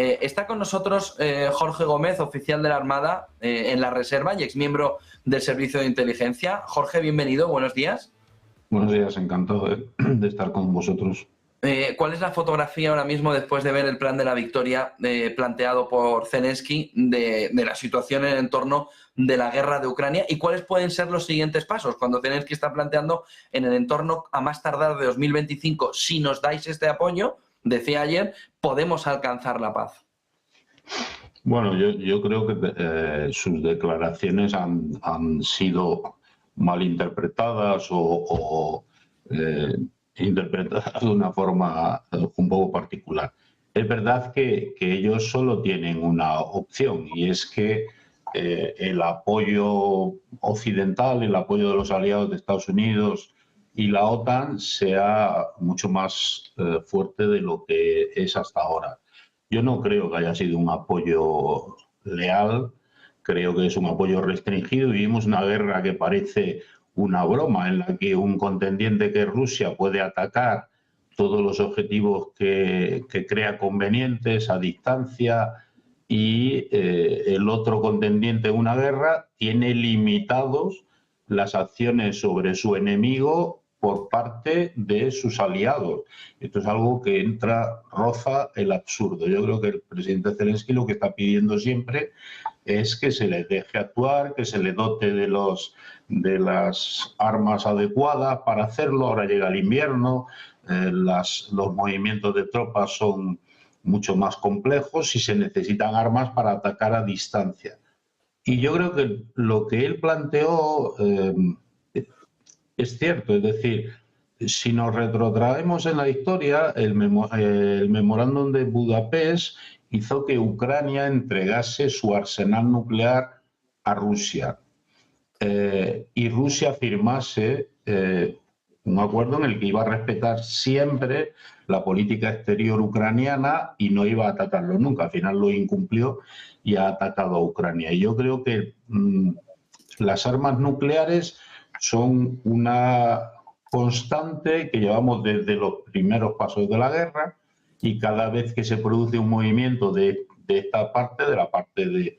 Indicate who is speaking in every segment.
Speaker 1: Está con nosotros Jorge Gómez, oficial de la Armada en la Reserva y exmiembro del Servicio de Inteligencia. Jorge, bienvenido, buenos días.
Speaker 2: Buenos días, encantado de estar con vosotros.
Speaker 1: ¿Cuál es la fotografía ahora mismo, después de ver el plan de la victoria planteado por Zelensky, de la situación en el entorno de la guerra de Ucrania? ¿Y cuáles pueden ser los siguientes pasos cuando Zelensky está planteando en el entorno a más tardar de 2025, si nos dais este apoyo, decía ayer, podemos alcanzar la paz?
Speaker 2: Bueno, yo creo que sus declaraciones han sido malinterpretadas o interpretadas de una forma un poco particular. Es verdad que ellos solo tienen una opción, y es que el apoyo occidental, el apoyo de los aliados de Estados Unidos y la OTAN sea mucho más fuerte de lo que es hasta ahora. Yo no creo que haya sido un apoyo leal, creo que es un apoyo restringido. Vivimos una guerra que parece una broma, en la que un contendiente que es Rusia puede atacar todos los objetivos que crea convenientes a distancia, y el otro contendiente en una guerra tiene limitados las acciones sobre su enemigo por parte de sus aliados. Esto es algo que roza el absurdo. Yo creo que el presidente Zelensky lo que está pidiendo siempre es que se les deje actuar, que se le dote de las armas adecuadas para hacerlo. Ahora llega el invierno, los movimientos de tropas son mucho más complejos y se necesitan armas para atacar a distancia. Y yo creo que lo que él planteó es cierto, es decir, si nos retrotraemos en la historia, el memorándum de Budapest hizo que Ucrania entregase su arsenal nuclear a Rusia, y Rusia firmase un acuerdo en el que iba a respetar siempre la política exterior ucraniana y no iba a atacarlo nunca. Al final lo incumplió y ha atacado a Ucrania. Y yo creo que las armas nucleares son una constante que llevamos desde los primeros pasos de la guerra, y cada vez que se produce un movimiento de esta parte, de la parte de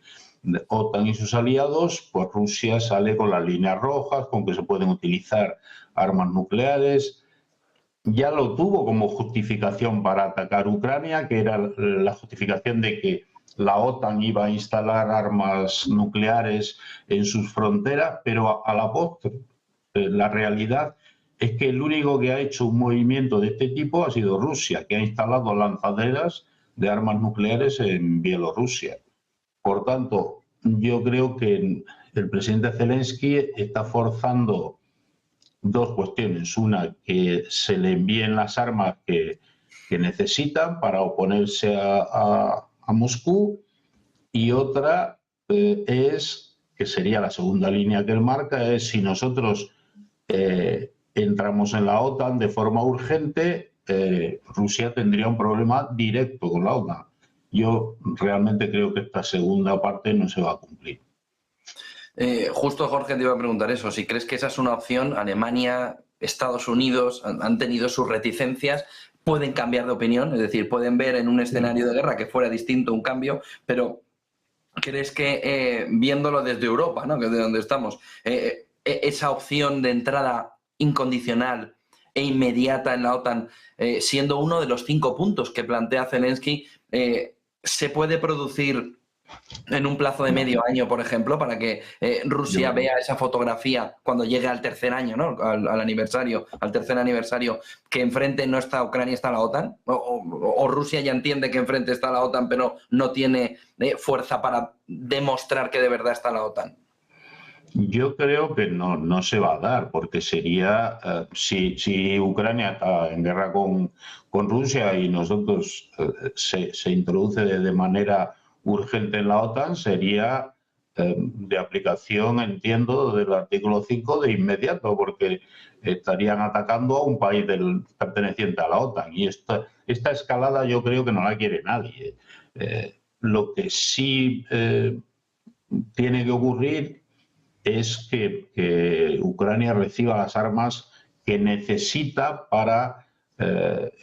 Speaker 2: OTAN y sus aliados, pues Rusia sale con las líneas rojas, con que se pueden utilizar armas nucleares. Ya lo tuvo como justificación para atacar Ucrania, que era la justificación de que la OTAN iba a instalar armas nucleares en sus fronteras, pero a la postre la realidad es que el único que ha hecho un movimiento de este tipo ha sido Rusia, que ha instalado lanzaderas de armas nucleares en Bielorrusia. Por tanto, yo creo que el presidente Zelensky está forzando dos cuestiones. Una, que se le envíen las armas que necesitan para oponerse a Moscú, y otra es, que sería la segunda línea que él marca, es si nosotros entramos en la OTAN de forma urgente, Rusia tendría un problema directo con la OTAN. Yo realmente creo que esta segunda parte no se va a cumplir.
Speaker 1: Justo, Jorge, te iba a preguntar eso. Si crees que esa es una opción, Alemania, Estados Unidos han tenido sus reticencias, pueden cambiar de opinión, es decir, pueden ver en un escenario de guerra que fuera distinto un cambio, pero ¿crees que viéndolo desde Europa, ¿no?, que es de donde estamos, esa opción de entrada incondicional e inmediata en la OTAN, siendo uno de los 5 puntos que plantea Zelensky, se puede producir en un plazo de medio año, por ejemplo, para que Rusia vea esa fotografía cuando llegue al tercer año, ¿no?, al aniversario, al tercer aniversario, que enfrente no está Ucrania, está la OTAN? ¿O Rusia ya entiende que enfrente está la OTAN, pero no tiene fuerza para demostrar que de verdad está la OTAN?
Speaker 2: Yo creo que no se va a dar, porque sería, si Ucrania está en guerra con Rusia y nosotros se introduce de manera urgente en la OTAN, sería de aplicación, entiendo, del artículo 5 de inmediato, porque estarían atacando a un país perteneciente a la OTAN. Y esta escalada yo creo que no la quiere nadie. Lo que sí tiene que ocurrir es que Ucrania reciba las armas que necesita para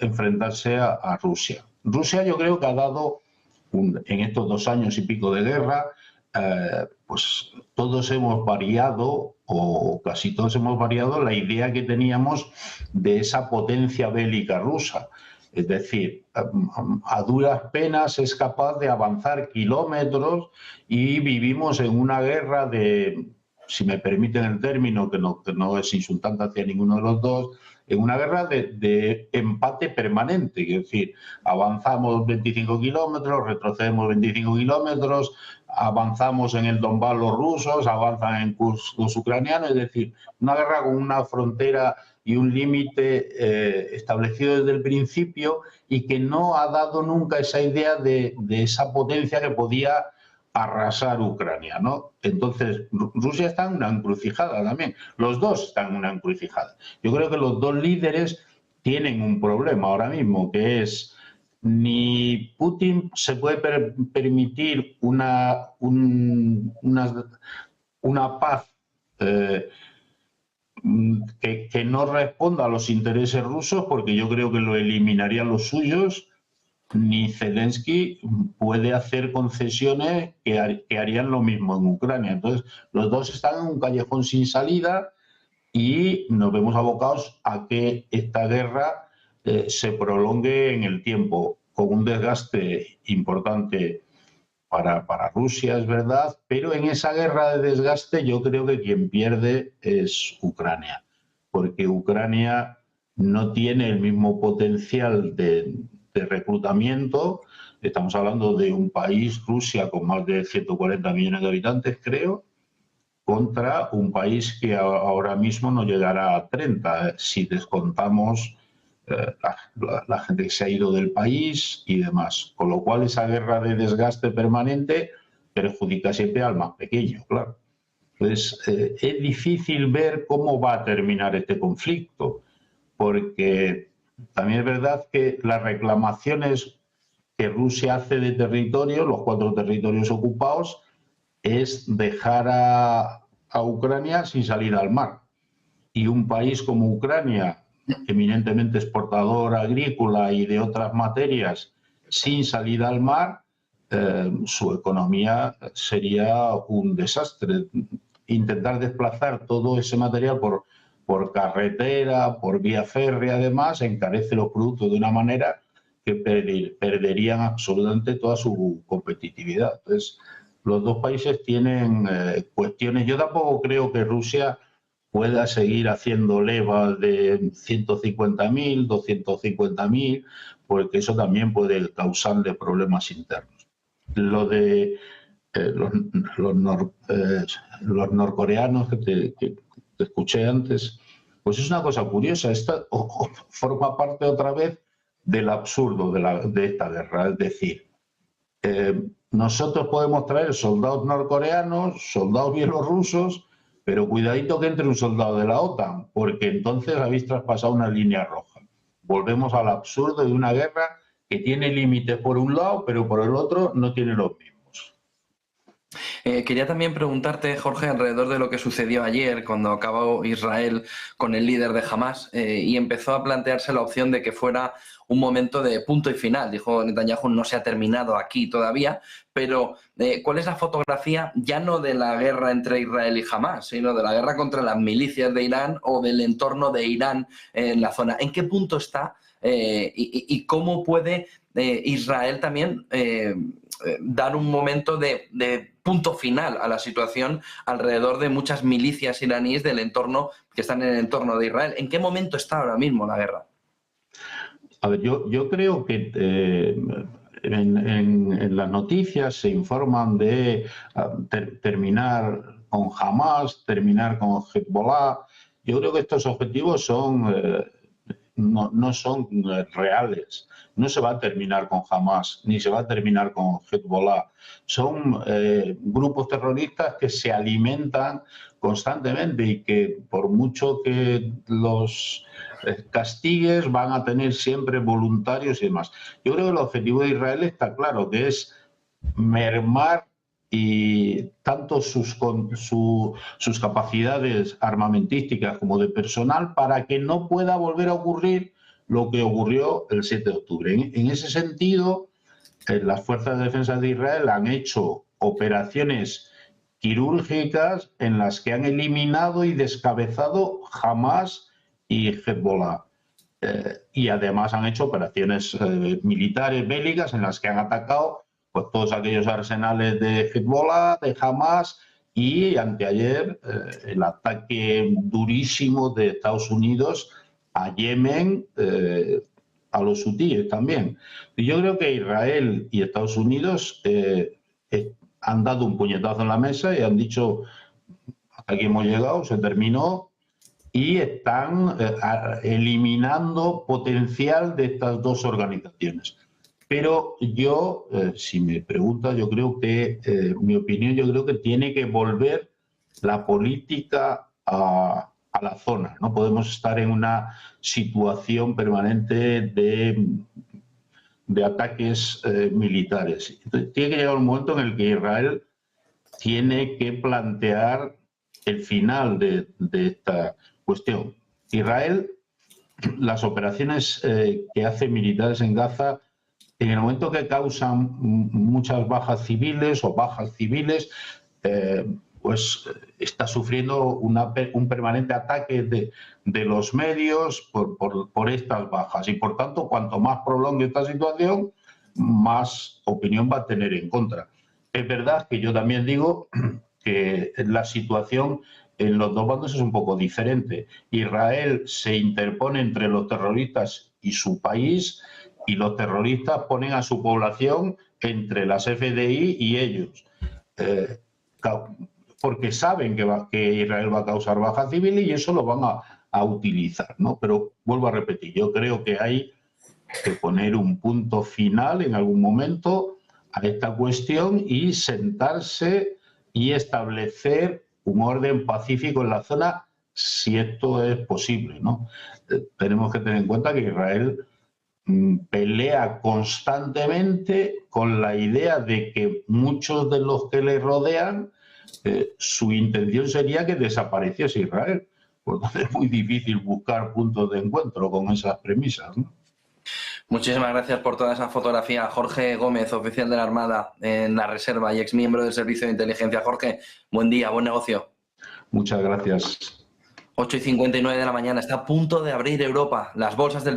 Speaker 2: enfrentarse a Rusia. Rusia, yo creo que ha dado en estos 2 años y pico de guerra, pues todos hemos variado, o casi todos hemos variado, la idea que teníamos de esa potencia bélica rusa. Es decir, a duras penas es capaz de avanzar kilómetros y vivimos en una guerra de, si me permiten el término, que no es insultante hacia ninguno de los dos, en una guerra de empate permanente. Es decir, avanzamos 25 kilómetros, retrocedemos 25 kilómetros, avanzamos en el Donbass los rusos, avanzan en Kursk los ucranianos. Es decir, una guerra con una frontera y un límite establecido desde el principio, y que no ha dado nunca esa idea de esa potencia que podía arrasar Ucrania, ¿no? Entonces, Rusia está en una encrucijada también. Los dos están en una encrucijada. Yo creo que los dos líderes tienen un problema ahora mismo, que es, ni Putin se puede permitir una paz que no responda a los intereses rusos, porque yo creo que lo eliminaría los suyos, ni Zelensky puede hacer concesiones que harían lo mismo en Ucrania. Entonces, los dos están en un callejón sin salida y nos vemos abocados a que esta guerra se prolongue en el tiempo, con un desgaste importante para Rusia, es verdad, pero en esa guerra de desgaste yo creo que quien pierde es Ucrania, porque Ucrania no tiene el mismo potencial de reclutamiento. Estamos hablando de un país, Rusia, con más de 140 millones de habitantes, creo, contra un país que ahora mismo no llegará a 30, si descontamos la gente que se ha ido del país y demás. Con lo cual, esa guerra de desgaste permanente perjudica siempre al más pequeño, claro. Entonces, es difícil ver cómo va a terminar este conflicto, porque también es verdad que las reclamaciones que Rusia hace de territorio, los 4 territorios ocupados, es dejar a Ucrania sin salir al mar. Y un país como Ucrania, eminentemente exportador agrícola y de otras materias, sin salida al mar, su economía sería un desastre. Intentar desplazar todo ese material por carretera, por vía férrea, además, encarece los productos de una manera que perderían absolutamente toda su competitividad. Entonces, los dos países tienen cuestiones. Yo tampoco creo que Rusia pueda seguir haciendo levas de 150.000, 250.000, porque eso también puede causarle problemas internos. Lo de los norcoreanos que te escuché antes, pues es una cosa curiosa. Esta forma parte otra vez del absurdo de esta guerra. Es decir, nosotros podemos traer soldados norcoreanos, soldados bielorrusos, pero cuidadito que entre un soldado de la OTAN, porque entonces habéis traspasado una línea roja. Volvemos al absurdo de una guerra que tiene límites por un lado, pero por el otro no tiene los mismos.
Speaker 1: Quería también preguntarte, Jorge, alrededor de lo que sucedió ayer cuando acabó Israel con el líder de Hamás y empezó a plantearse la opción de que fuera un momento de punto y final. Dijo Netanyahu, no se ha terminado aquí todavía, pero ¿cuál es la fotografía ya no de la guerra entre Israel y Hamás, sino de la guerra contra las milicias de Irán o del entorno de Irán en la zona? ¿En qué punto está y cómo puede Israel también dar un momento de punto final a la situación alrededor de muchas milicias iraníes del entorno, que están en el entorno de Israel? ¿En qué momento está ahora mismo la guerra?
Speaker 2: A ver, yo creo que en las noticias se informan de terminar con Hamás, terminar con Hezbollah. Yo creo que estos objetivos no son reales. No se va a terminar con Hamás, ni se va a terminar con Hezbollah. Son grupos terroristas que se alimentan constantemente y que por mucho que los castigues van a tener siempre voluntarios y demás. Yo creo que el objetivo de Israel está claro, que es mermar y tanto sus capacidades armamentísticas como de personal, para que no pueda volver a ocurrir lo que ocurrió el 7 de octubre. En ese sentido, las fuerzas de defensa de Israel han hecho operaciones quirúrgicas en las que han eliminado y descabezado Hamas y Hezbollah. Y además han hecho operaciones militares bélicas en las que han atacado pues, todos aquellos arsenales de Hezbollah, de Hamas, y anteayer el ataque durísimo de Estados Unidos a Yemen, a los hutíes también. Y yo creo que Israel y Estados Unidos han dado un puñetazo en la mesa y han dicho, hasta aquí hemos llegado, se terminó, y están eliminando potencial de estas dos organizaciones. Pero yo, si me pregunta, yo creo que, mi opinión, yo creo que tiene que volver la política a la zona. No podemos estar en una situación permanente de ataques militares. Entonces, tiene que llegar un momento en el que Israel tiene que plantear el final de esta cuestión. Israel, las operaciones que hace militares en Gaza, en el momento que causan muchas bajas civiles o bajas civiles, pues está sufriendo un permanente ataque de los medios por estas bajas. Y por tanto, cuanto más prolongue esta situación, más opinión va a tener en contra. Es verdad que yo también digo que la situación en los dos bandos es un poco diferente. Israel se interpone entre los terroristas y su país, y los terroristas ponen a su población entre las FDI y ellos, porque saben que Israel va a causar bajas civiles y eso lo van a utilizar, ¿no? Pero vuelvo a repetir, yo creo que hay que poner un punto final en algún momento a esta cuestión y sentarse y establecer un orden pacífico en la zona, si esto es posible, ¿no? Tenemos que tener en cuenta que Israel pelea constantemente con la idea de que muchos de los que le rodean, su intención sería que desapareciese Israel. Por lo tanto, es muy difícil buscar puntos de encuentro con esas premisas, ¿no?
Speaker 1: Muchísimas gracias por toda esa fotografía. Jorge Gómez, oficial de la Armada en la Reserva y exmiembro del Servicio de Inteligencia. Jorge, buen día, buen negocio.
Speaker 2: Muchas gracias.
Speaker 1: 8:59 de la mañana. Está a punto de abrir Europa. Las bolsas del viejo